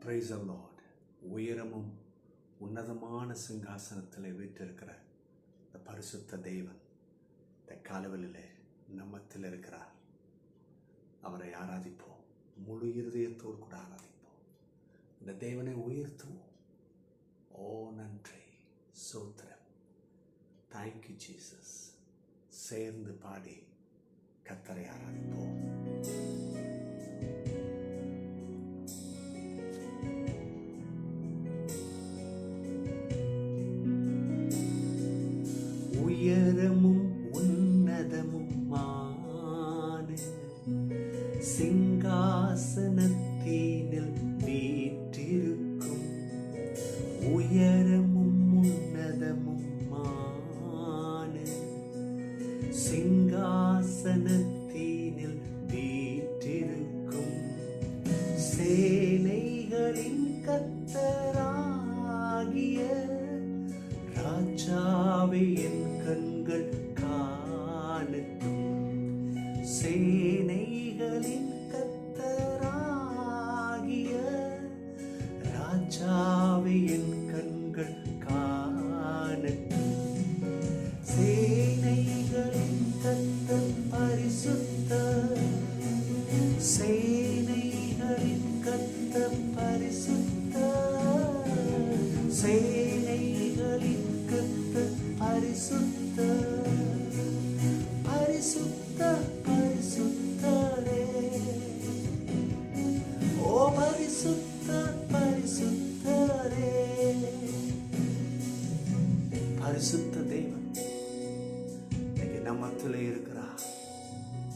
Praise the Lord. உயரமும் உன்னதமான சிங்காசனத்தில் வீற்றிருக்கிற இந்த பரிசுத்த தேவன் இந்த காலவெளியிலே நம்மத்தில் இருக்கிறார். அவரை ஆராதிப்போம். முழு இருதயத்தோடு கூட ஆராதிப்போம். இந்த தேவனை உயர்த்துவோம். ஓ நன்றி, சோத்திரம். Thank you Jesus. சேர்ந்து பாடி கர்த்தரை ஆராதிப்போம். உயரமும் உன்னதமுமான சிங்காசனத்தினில் வீற்றிருக்கும் உயரமும் உன்னதமுமான சிங்காசனத்தினில் வீற்றிருக்கும் சேனைகளின் கர்த்தராகிய ராஜாவே என் கண்கள் காணட்டும். சேனைகளின் கர்த்தராகிய ராஜாவே என் கண்கள் காணட்டும். சேனைகளின் கர்த்தர் பரிசுத்தர், சேனைகளின் கர்த்தர் பரிசுத்தர், சேனைகளின் கர்த்தர் பரிசுத்தர், பரிசுத்தர் பரிசுத்தரே. ஓ பரிசுத்தர் பரிசுத்தரே. பரிசுத்த தேவன் இன்னைக்கு நம்மத்திலே இருக்கிறார்.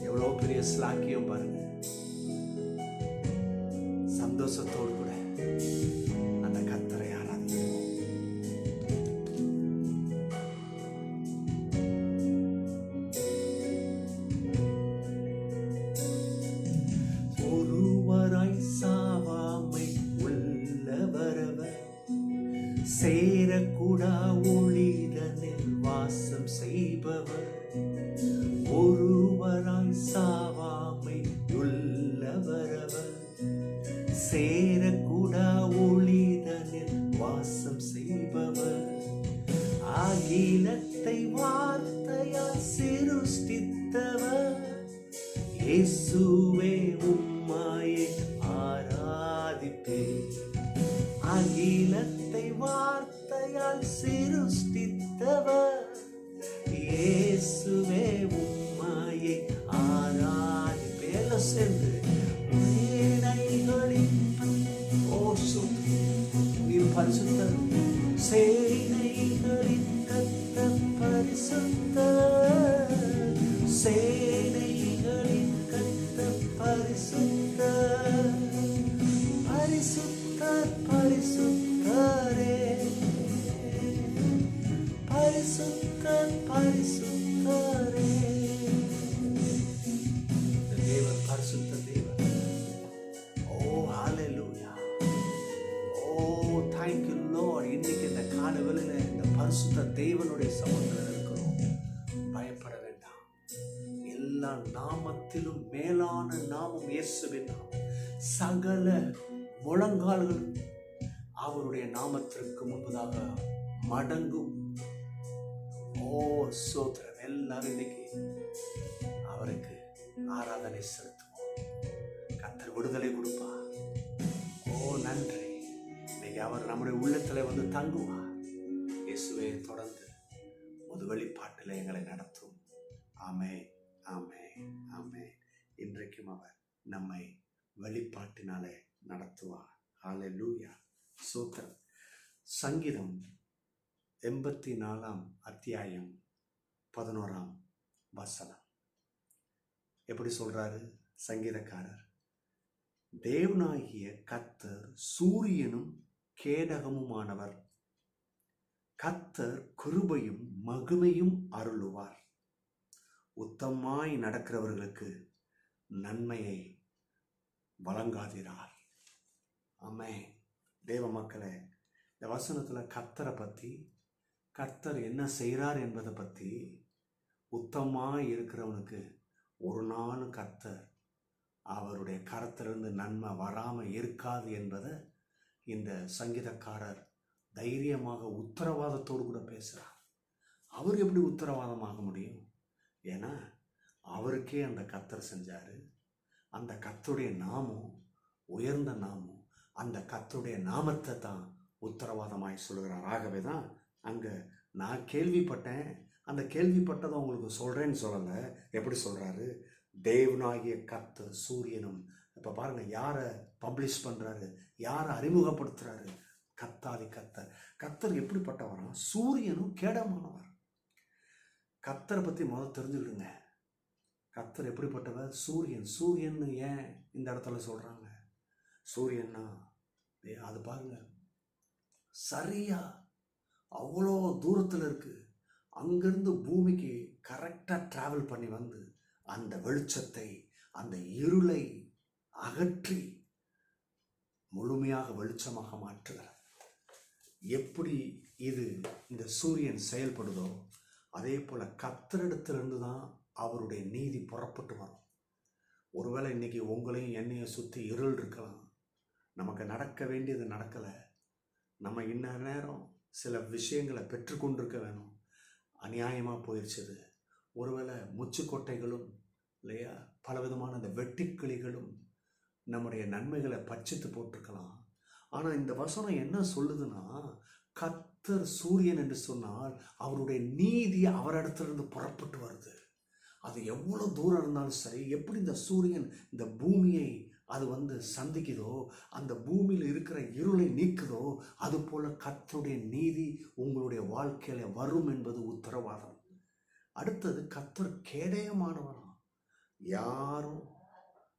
எவ்வளோ பெரிய ஸ்லாக்கியம் பாருங்க. சந்தோஷத்தோடு கூட அந்த கர்த்தரை ஆராதிப்போம். ஒருவராய் சாவாமை உள்ளவரவர், சேரக்கூடா ஒளிதனில் வாசம் செய்பவர். ஒருவராய் சாவாமை உள்ளவரவர், சேரக்கூடா ஒளிதனில் வாசம் செய்பவர். அகிலத்தை வார்த்தையால் சிருஷ்டித்தவர், இயேசுவே உம்மையே ஆராதிப்பேன். அகிலத்தை வார்த்தையால் சிருஷ்டித்தவர், இயேசுவே உம்மையே ஆராதிப்பேன். சேர்ந்து பரிசுத்தர், சேனைகளின் கர்த்தர் பரிசுத்தர், சேனைகளின் கர்த்தர் பரிசுத்தர், பரிசுத்தர் பரிசுத்தரே, பரிசுத்தர் பரிசுத்தரே. தேவன் பரிசுத்த தேவன். ஓ ஹalleluya. Thank you Lord. இன்னைக்கு இந்த காலவெளியில இந்த பரிசுத்த தேவனுடைய சமூகத்தில் இருக்கிறோம். பயப்பட வேண்டாம். எல்லா நாமத்திலும் மேலான நாமம் இயேசுவின் நாமம். சகல முழங்கால்கள் அவருடைய நாமத்திற்கு முன்பதாக மடங்கும். ஓ சோத்திரம். எல்லாரும் இன்னைக்கு அவருக்கு ஆராதனை செலுத்துவோம். கர்த்தர் விடுதலை கொடுப்பார். ஓ நன்றி. அவர் நம்முடைய உள்ளத்தில் வந்து தங்குவார். இயேசுவே தொடர்ந்து ஒரு வெளிப்பாட்டில் எங்களை நடத்தும். ஆமென் ஆமென் ஆமென். இன்றைக்கும் அவர் நம்மை வெளிப்பாட்டினாலே நடத்துவார். ஹல்லேலூயா. சோத்திரம். சங்கீதம் 84 அத்தியாயம் 11 வசனம் எப்படி சொல்றாரு சங்கீதக்காரர்? தேவனாகிய கர்த்தர் சூரியனும் கேடகமுமானவர், கர்த்தர் கிருபையும் மகிமையும் அருளுவார். உத்தமாய் நடக்கிறவர்களுக்கு நன்மையை வழங்காதிரார். ஆமென். தேவ மக்களே, இந்த வசனத்துல கர்த்தரை பத்தி, கர்த்தர் என்ன செய்கிறார் என்பதை பத்தி, உத்தமாய் இருக்கிறவனுக்கு ஒரு நாளும் கர்த்தர் அவருடைய கரத்திலிருந்து நன்மை வராமல் இருக்காது என்பதை இந்த சங்கீதக்காரர் தைரியமாக உத்தரவாதத்தோடு கூட பேசுகிறார். அவர் எப்படி உத்தரவாதமாக முடியும்? ஏன்னா அவருக்கே அந்த கர்த்தர் செஞ்சார். அந்த கர்த்தருடைய நாமம் உயர்ந்த நாமம். அந்த கர்த்தருடைய நாமத்தை தான் உத்தரவாதமாய் சொல்கிறார். ஆகவே தான் அங்கே நான் கேள்விப்பட்டேன், அந்த கேள்விப்பட்டதை உங்களுக்கு சொல்கிறேன்னு சொல்லலை. எப்படி சொல்கிறாரு? தேவனாகிய கர்த்தர் சூரியனும். இப்போ பாருங்கள், யாரை பப்ளிஷ் பண்ணுறாரு, யாரை அறிமுகப்படுத்துகிறாரு? கர்த்தாதி கர்த்தர். கர்த்தர் எப்படிப்பட்டவரா? சூரியனும் கேடமானவர். கர்த்தரை பற்றி முதல் தெரிஞ்சுக்கிடுங்க. கர்த்தர் எப்படிப்பட்டவர்? சூரியன். சூரியன் ஏன் இந்த இடத்துல சொல்கிறாங்க? சூரியன்னா அது பாருங்க, சரியா அவ்வளோ தூரத்தில் இருக்குது. அங்கேருந்து பூமிக்கு கரெக்டாக ட்ராவல் பண்ணி வந்து அந்த வெளிச்சத்தை, அந்த இருளை அகற்றி முழுமையாக வெளிச்சமாக மாற்றுகிறார். எப்படி இது இந்த சூரியன் செயல்படுதோ அதே போல் கர்த்தரிடத்திலிருந்து தான் அவருடைய நீதி புறப்பட்டு வரும். ஒருவேளை இன்னைக்கு உங்களையும் என்னையும் சுற்றி இருள் இருக்கலாம், நமக்கு நடக்க வேண்டியது நடக்கலை, நம்ம இன்ன நேரம் சில விஷயங்களை பெற்றுக்கொண்டிருக்க வேணும், அநியாயமாக போயிடுச்சது. ஒருவேளை முச்சுக்கொட்டைகளும் இல்லையா, பலவிதமான அந்த வெட்டிக்கிளிகளும் நம்முடைய நன்மைகளை பட்சித்து போட்டிருக்கலாம். ஆனால் இந்த வசனம் என்ன சொல்லுதுன்னா, கர்த்தர் சூரியன் என்று சொன்னால் அவருடைய நீதி அவரிடத்திலிருந்து புறப்பட்டு வருது. அது எவ்வளோ தூரம் இருந்தாலும் சரி, எப்படி இந்த சூரியன் இந்த பூமியை அது சந்திக்குதோ, அந்த பூமியில் இருக்கிற இருளை நீக்குதோ, அது போல கர்த்தருடைய நீதி உங்களுடைய வாழ்க்கையில வரும் என்பது உத்தரவாதம். அடுத்தது, கர்த்தர் கேடயமானவராம். யாரும்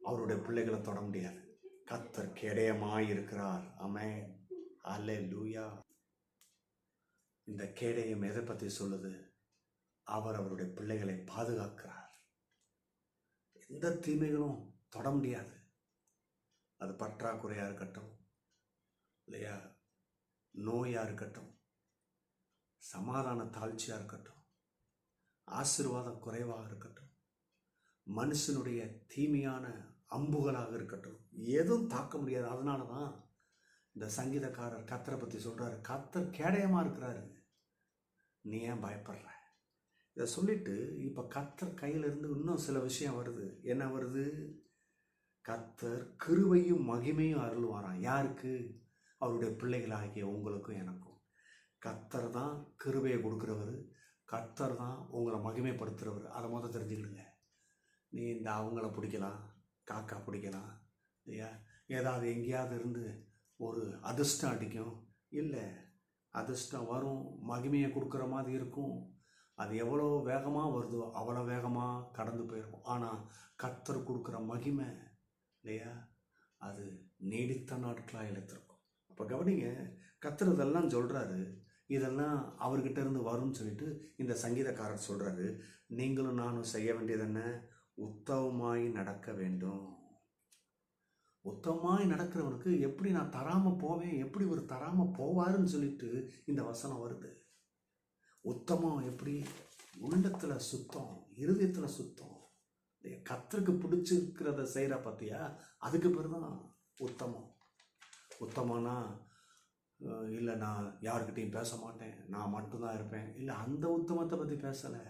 அவருடைய பிள்ளைகளை தொட முடியாது. கர்த்தர் கேடயமாயிருக்கிறார். ஆமென், அல்லேலூயா. இந்த கேடயம் எதை பற்றி சொல்லுது? அவர் அவருடைய பிள்ளைகளை பாதுகாக்கிறார். எந்த தீமைகளும் தொட முடியாது. அது பற்றாக்குறையாக இருக்கட்டும் இல்லையா, நோயாக இருக்கட்டும், சமாதான தாழ்ச்சியாக இருக்கட்டும், ஆசீர்வாதம் குறைவாக இருக்கட்டும், மனுஷனுடைய தீமையான அம்புகளாக இருக்கட்டும், எதுவும் தாக்க முடியாது. அதனால தான் இந்த சங்கீதக்காரர் கர்த்தரை பற்றி சொல்கிறாரு, கர்த்தர் கேடயமாக இருக்கிறாரு, நீ ஏன் பயப்படுற? இதை சொல்லிட்டு இப்போ கர்த்தர் கையிலிருந்து இன்னும் சில விஷயம் வருது. என்ன வருது? கர்த்தர் கிருபையும் மகிமையும் அருள்வாராம். யாருக்கு? அவருடைய பிள்ளைகளாகிய உங்களுக்கும் எனக்கும். கர்த்தர் தான் கிருபையை கொடுக்குறவர், கர்த்தர் தான் உங்களை மகிமைப்படுத்துகிறவர். அதை முதல் தெரிஞ்சுக்கிடுங்க. நீ இந்த அவங்கள பிடிக்கலாம், காக்கா பிடிக்கலாம் இல்லையா, ஏதாவது எங்கேயாவது இருந்து ஒரு அதிர்ஷ்டம் அடிக்கும், இல்லை அதிர்ஷ்டம் வரும், மகிமையை கொடுக்குற மாதிரி இருக்கும். அது எவ்வளோ வேகமாக வருதோ அவ்வளோ வேகமாக கடந்து போயிடும். ஆனால் கர்த்தர் கொடுக்குற மகிமை இல்லையா, அது நீடித்த நாட்களாக இழுத்திருக்கும். அப்போ கவனிங்க, கர்த்தர் இதெல்லாம் சொல்கிறாரு, இதெல்லாம் அவர்கிட்ட இருந்து வரும்னு சொல்லிட்டு இந்த சங்கீதக்காரர் சொல்கிறாரு, நீங்களும் நானும் செய்ய வேண்டியது என்ன? உத்தமமாய் நடக்க வேண்டும். உத்தமமாய் நடக்கிறவனுக்கு எப்படி நான் தராமல் போவேன், எப்படி ஒரு தராமல் போவாருன்னு சொல்லிட்டு இந்த வசனம் வருது. உத்தமம் எப்படி? உள்ளத்தில் சுத்தம், இருதயத்தில் சுத்தம், கர்த்தருக்கு பிடிச்சிருக்கிறத செய்கிற பார்த்தியா, அதுக்கு பேர் தான் உத்தமம். உத்தமனா இல்லை நான் யாருக்கிட்டையும் பேச மாட்டேன், நான் மட்டும்தான் இருப்பேன், இல்லை அந்த உத்தமத்தை பற்றி பேசலை.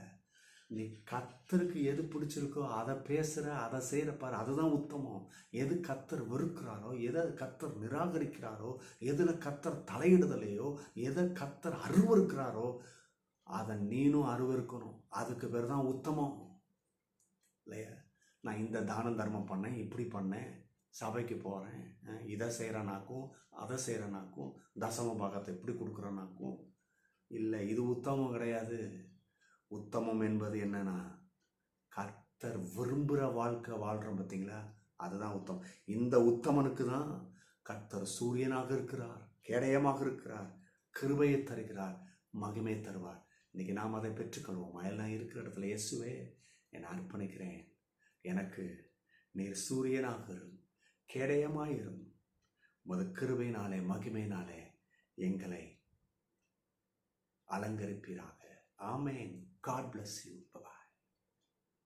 நீ கர்த்தருக்கு எது பிடிச்சிருக்கோ அதை பேசுகிற, அதை செய்கிற பாரு, அதுதான் உத்தமம். எது கர்த்தர் வெறுக்கிறாரோ, எதை கர்த்தர் நிராகரிக்கிறாரோ, எதில் கர்த்தர் தலையிடுதலையோ, எதை கர்த்தர் அருவருக்கிறாரோ அதை நீனும் அருவருக்கணும். அதுக்கு பேர் தான் உத்தமம் இல்லையா. நான் இந்த தானம் தர்மம் பண்ணேன், இப்படி பண்ணேன், சபைக்கு போகிறேன், இதை செய்கிறனாக்கும் அதை செய்கிறனாக்கும், தசம பாகத்தை இப்படி கொடுக்குறனாக்கும், இல்லை, இது உத்தமம் கிடையாது. உத்தமம் என்பது என்னன்னா, கர்த்தர் விரும்புகிற வாழ்க்கை வாழ்கிறோம் பார்த்தீங்களா, அதுதான் உத்தமம். இந்த உத்தமனுக்கு தான் கர்த்தர் சூரியனாக இருக்கிறார், கேடயமாக இருக்கிறார், கிருபையை தருகிறார், மகிமை தருவார். இன்றைக்கி நாம் அதை பெற்றுக்கொள்வோம். எல்லாம் இருக்கிற இடத்துல, இயேசுவே என்னை அர்ப்பணிக்கிறேன், எனக்கு நீர் சூரியனாக கேடயமாயிரும், உமது கிருபையினாலே மகிமையினாலே எங்களை அலங்கரிப்பீராக. ஆமென். God bless you. Bye-bye.